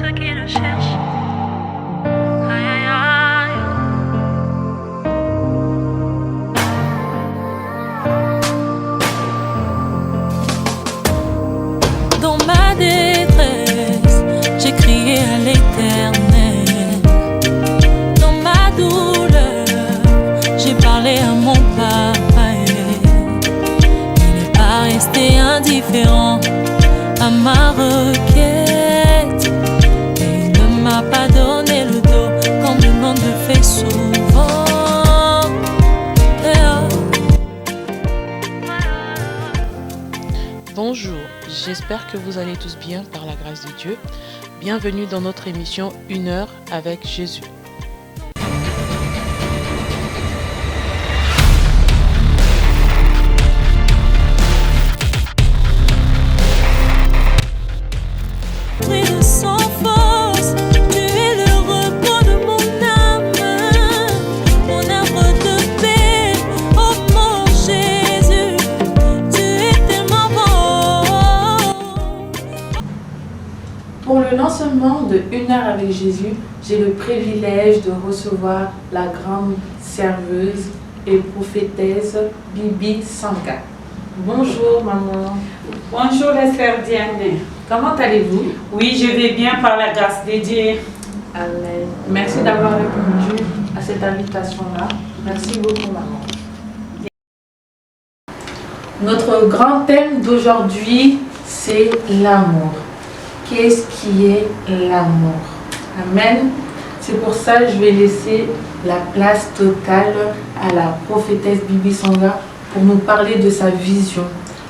ceux qui le cherchent. Aïe, aïe, aïe. Dans ma détresse, j'ai crié à l'Éternel. Dans ma douleur, j'ai parlé à mon papa. Il n'est pas resté indifférent à ma requête. Et il ne m'a pas donné le dos comme le monde le fait souvent. Bonjour, j'espère que vous allez tous bien par la grâce de Dieu. Bienvenue dans notre émission 1 heure avec Jésus. Sans force, tu es le repos de mon âme, mon arbre de paix, oh mon Jésus, tu es tellement bon. Pour le lancement de 1 heure avec Jésus, j'ai le privilège de recevoir la grande serveuse et prophétesse Bibi Sanga. Bonjour maman. Bonjour la sœur Diane. Comment allez-vous? Oui, je vais bien par la grâce de Dieu. Amen. Merci d'avoir répondu à cette invitation-là. Merci beaucoup maman. Notre grand thème d'aujourd'hui, c'est l'amour. Qu'est-ce qui est l'amour? Amen. C'est pour ça que je vais laisser la place totale à la prophétesse Bibi Sanga pour nous parler de sa vision.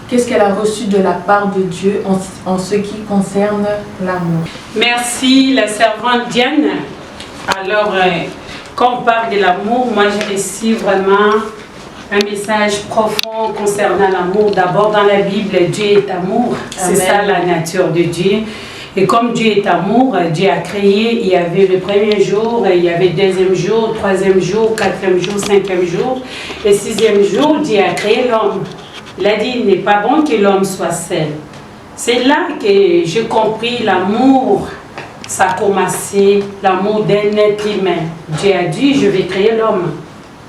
Qu'est-ce qu'elle a reçu de la part de Dieu en ce qui concerne l'amour? Merci la servante Diane. Alors, quand on parle de l'amour, moi j'ai reçu vraiment un message profond concernant l'amour. D'abord dans la Bible, Dieu est amour. C'est ça la nature de Dieu. Et comme Dieu est amour, Dieu a créé, il y avait le premier jour, il y avait le deuxième jour, troisième jour, quatrième jour, cinquième jour. Et sixième jour, Dieu a créé l'homme. Il a dit, il n'est pas bon que l'homme soit seul. C'est là que j'ai compris l'amour. Ça a commencé, l'amour d'un être humain. Dieu a dit, je vais créer l'homme.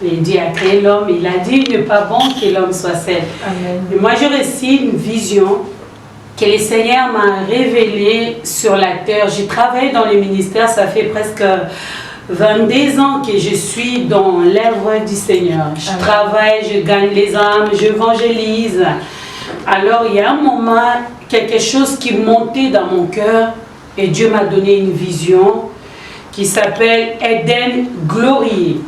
Et Dieu a créé l'homme. Il a dit, il n'est pas bon que l'homme soit seul. Amen. Et moi, j'ai reçu une vision que le Seigneur m'a révélée sur la terre. J'ai travaillé dans le ministère, ça fait presque 22 ans que je suis dans l'œuvre du Seigneur. Je travaille, je gagne les âmes, j'évangélise. Alors il y a un moment, quelque chose qui montait dans mon cœur et Dieu m'a donné une vision qui s'appelle Eden Glory.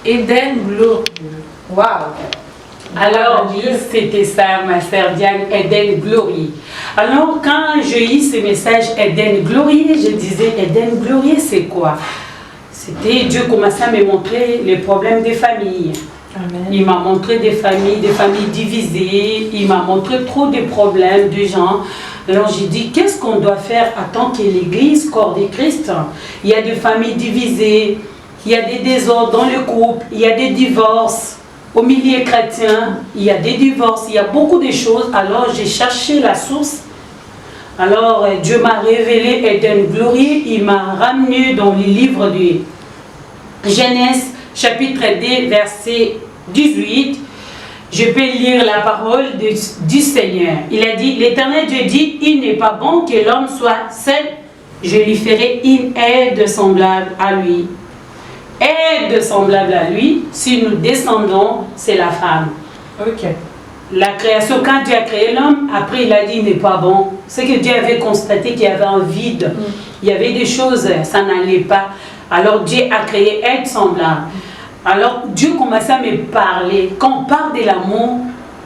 Eden Glory. Waouh! Alors oui, c'était ça, ma sœur Diane, Eden Glory. Alors quand j'ai eu ce message Eden Glory, je disais Eden Glory, c'est quoi? C'était Dieu commençait à me montrer les problèmes des familles. Amen. Il m'a montré des familles divisées. Il m'a montré trop de problèmes de gens. Alors j'ai dit, qu'est-ce qu'on doit faire en tant que l'Église, corps de Christ? Il y a des familles divisées, il y a des désordres dans le couple, il y a des divorces. Au milieu chrétien, il y a des divorces, il y a beaucoup de choses. Alors j'ai cherché la source. Alors Dieu m'a révélé Eden Glory. Il m'a ramené dans le livre de Genèse, chapitre 2, verset 18. Je peux lire la parole du Seigneur. Il a dit, l'Éternel Dieu dit, il n'est pas bon que l'homme soit seul. Je lui ferai une aide semblable à lui. Aide semblable à lui, si nous descendons, c'est la femme. Ok. La création, quand Dieu a créé l'homme, après il a dit il n'est pas bon. C'est que Dieu avait constaté qu'il y avait un vide. Il y avait des choses, ça n'allait pas. Alors Dieu a créé aide semblable. Alors Dieu commençait à me parler. Quand on parle de l'amour,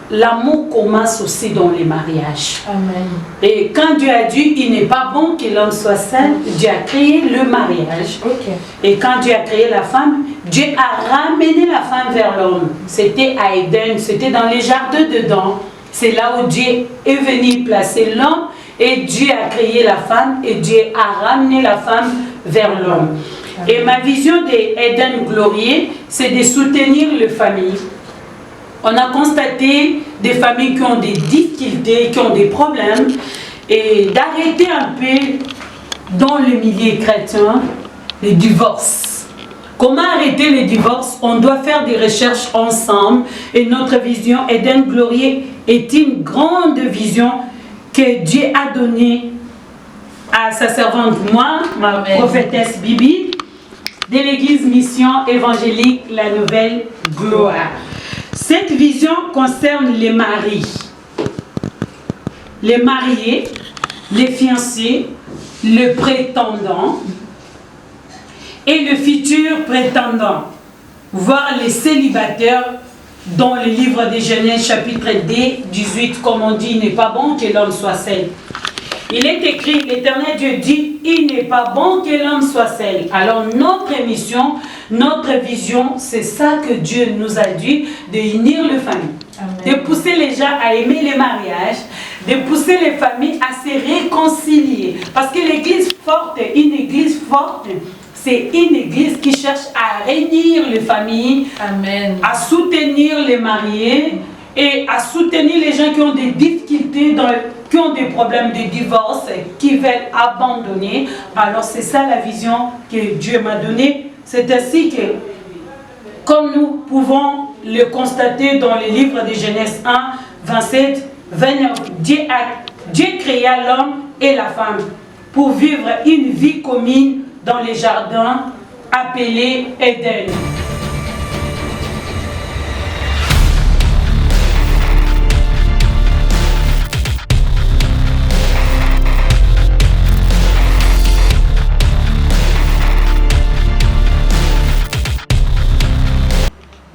l'amour commence aussi dans les mariages. Amen. Et quand Dieu a dit il n'est pas bon que l'homme soit seul, Dieu a créé le mariage. Ok. Et quand Dieu a créé la femme, Dieu a ramené la femme vers l'homme. C'était à Éden, c'était dans les jardins dedans. C'est là où Dieu est venu placer l'homme et Dieu a créé la femme et Dieu a ramené la femme vers l'homme. Et ma vision d'Éden Glory, c'est de soutenir les familles. On a constaté des familles qui ont des difficultés, qui ont des problèmes, et d'arrêter un peu dans le milieu chrétien, les divorces. Comment arrêter les divorces? On doit faire des recherches ensemble et notre vision Eden Glory est une grande vision que Dieu a donnée à sa servante, moi, ma prophétesse Bibi, de l'église Mission Évangélique La Nouvelle Gloire. Cette vision concerne les maris, les mariés, les fiancés, le prétendant et le futur prétendant, voire les célibataires dans le livre des Genèse chapitre 18, comme on dit, il n'est pas bon que l'homme soit seul. Il est écrit, l'Éternel Dieu dit, il n'est pas bon que l'homme soit seul. Alors notre mission, notre vision, c'est ça que Dieu nous a dit, de unir les familles. Amen. De pousser les gens à aimer les mariages, de pousser les familles à se réconcilier. Parce que l'église forte, une église forte, c'est une église qui cherche à réunir les familles, Amen. À soutenir les mariés et à soutenir les gens qui ont des difficultés, qui ont des problèmes de divorce, qui veulent abandonner. Alors c'est ça la vision que Dieu m'a donnée. C'est ainsi que, comme nous pouvons le constater dans le livre de Genèse 1, 27, 29, Dieu créa l'homme et la femme pour vivre une vie commune dans les jardins appelés Éden.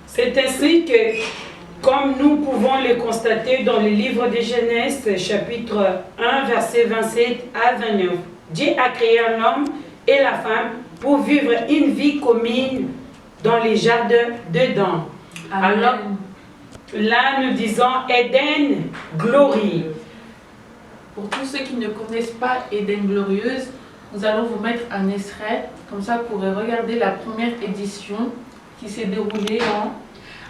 C'est ainsi que, comme nous pouvons le constater dans le livre de Genèse, chapitre 1, verset 27 à 29, Dieu a créé l'homme et la femme pour vivre une vie commune dans les jardins d'Éden. Alors, là, nous disons Eden Glory. Pour tous ceux qui ne connaissent pas Eden Glorieuse, nous allons vous mettre un extrait, comme ça vous pourrez regarder la première édition qui s'est déroulée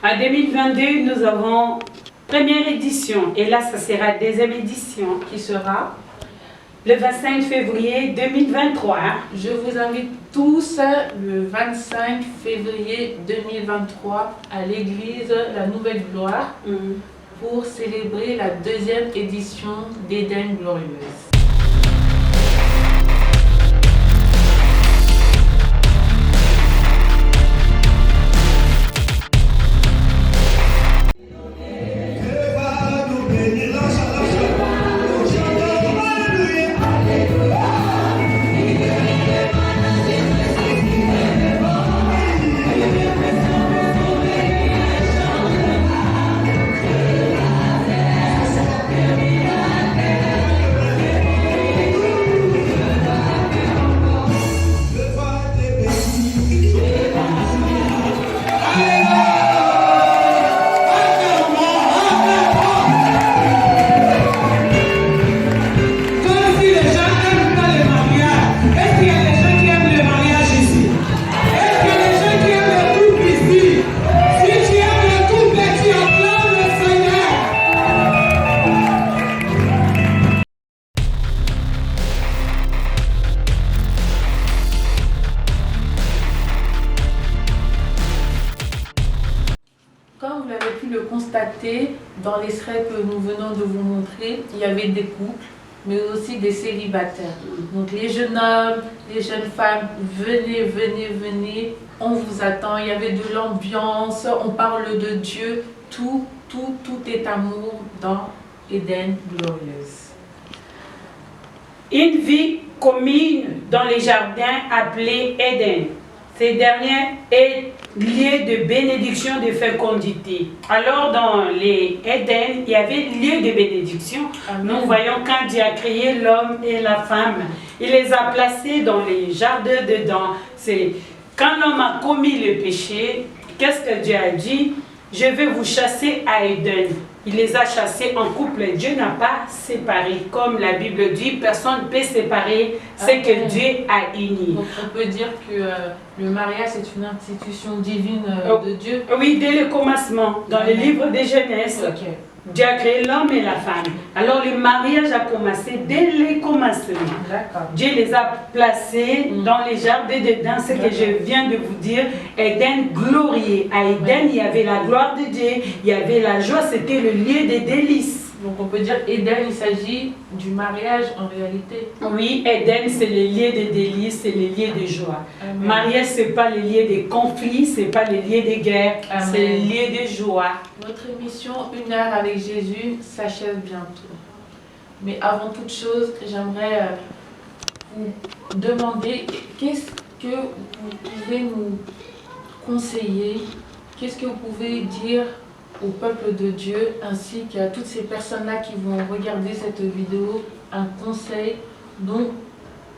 en 2022, nous avons première édition, et là, ça sera deuxième édition, qui sera le 25 février 2023. Je vous invite tous le 25 février 2023 à l'église La Nouvelle Gloire pour célébrer la deuxième édition d'Eden Glorieuse. Comme vous l'avez pu le constater dans l'extrait que nous venons de vous montrer, il y avait des couples, mais aussi des célibataires. Donc les jeunes hommes, les jeunes femmes, venez, venez, venez, on vous attend. Il y avait de l'ambiance, on parle de Dieu, tout est amour dans Eden Glorieuse. Une vie commune dans les jardins appelés Éden. Ces derniers est lieu de bénédiction, de fécondité. Alors dans les Éden, il y avait lieu de bénédiction. Amen. Nous voyons quand Dieu a créé l'homme et la femme, il les a placés dans les jardins dedans. C'est quand l'homme a commis le péché, qu'est-ce que Dieu a dit? Je vais vous chasser à Éden. Il les a chassés en couple. Dieu n'a pas séparé. Comme la Bible dit, personne ne peut séparer ce que Dieu a uni. Donc on peut dire que le mariage est une institution divine de Dieu. Oui, dès le commencement, dans le livre des Genèse. Okay. Dieu a créé l'homme et la femme. Alors le mariage a commencé dès les commencements. D'accord. Dieu les a placés dans les jardins d'Éden, ce que je viens de vous dire, Éden glorieux. À Éden, il y avait la gloire de Dieu, il y avait la joie, c'était le lieu des délices. Donc on peut dire Éden, il s'agit du mariage en réalité. Oui, Éden, c'est le lieu des délices, c'est le lieu de joie. Amen. Mariage, ce n'est pas le lieu des conflits, ce n'est pas le lieu des guerres, Amen. c'est le lieu de joie. Notre émission 1 heure avec Jésus s'achève bientôt. Mais avant toute chose, j'aimerais vous demander qu'est-ce que vous pouvez nous conseiller, qu'est-ce que vous pouvez dire au peuple de Dieu ainsi qu'à toutes ces personnes-là qui vont regarder cette vidéo, un conseil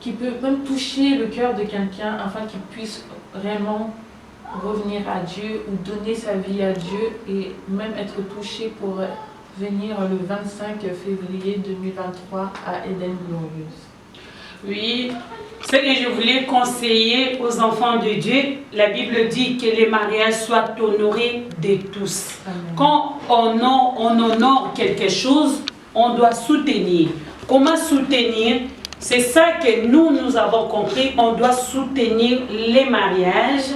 qui peut même toucher le cœur de quelqu'un afin qu'il puisse réellement revenir à Dieu ou donner sa vie à Dieu et même être touché pour venir le 25 février 2023 à Éden Glorieuse. Oui, ce que je voulais conseiller aux enfants de Dieu, la Bible dit que les mariages soient honorés de tous. Amen. Quand on honore quelque chose, on doit soutenir. Comment soutenir? C'est ça que nous avons compris, on doit soutenir les mariages.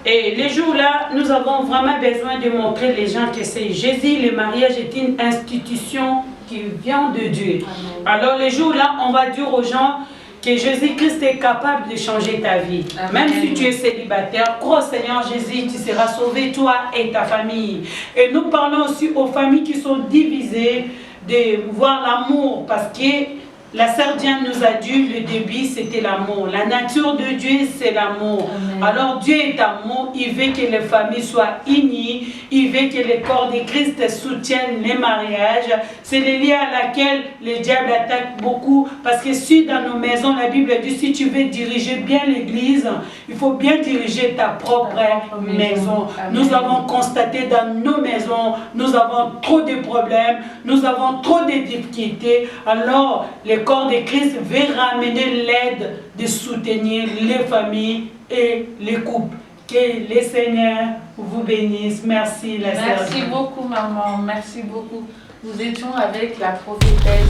Et les jours-là, nous avons vraiment besoin de montrer les gens que c'est Jésus, le mariage est une institution qui vient de Dieu. Amen. Alors les jours-là, on va dire aux gens que Jésus-Christ est capable de changer ta vie. Amen. Même si tu es célibataire, crois au Seigneur Jésus, tu seras sauvé, toi et ta famille. Et nous parlons aussi aux familles qui sont divisées de voir l'amour, parce que la sœur Diane nous a dit, le début c'était l'amour. La nature de Dieu c'est l'amour. Amen. Alors Dieu est amour, il veut que les familles soient unies, il veut que le corps de Christ soutienne les mariages. C'est le lien à laquelle le diable attaque beaucoup, parce que si dans nos maisons, la Bible dit, si tu veux diriger bien l'église, il faut bien diriger ta propre maison. Amen. Nous avons constaté dans nos maisons, nous avons trop de problèmes, nous avons trop de difficultés. Alors, le corps de Christ veut ramener l'aide de soutenir les familles et les couples. Que le Seigneur vous bénisse. Merci la sœur. Merci beaucoup maman, merci beaucoup. Nous étions avec la prophétesse